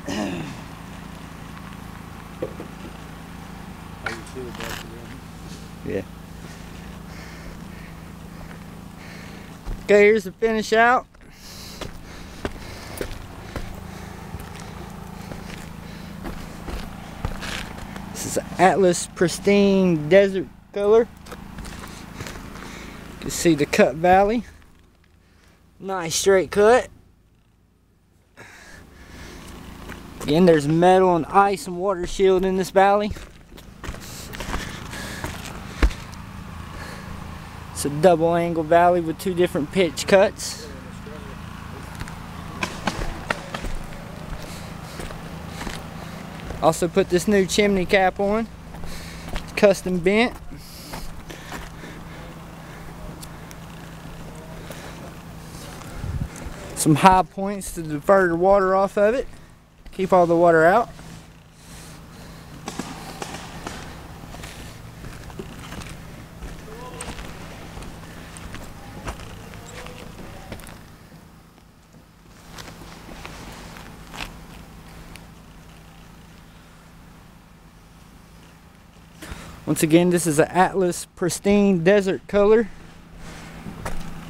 Yeah. Okay, here's the finish out. This is Atlas Pristine Desert color. You can see the cut valley. Nice straight cut. Again, there's metal and ice and water shield in this valley. It's a double angle valley with 2 different pitch cuts. Also put this new chimney cap on. It's custom bent. Some high points to divert the water off of it. Keep all the water out. Once again, this is an Atlas Pristine Desert color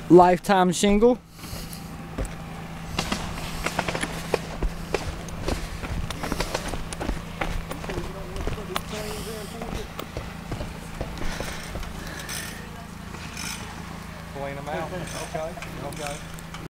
lifetime shingle.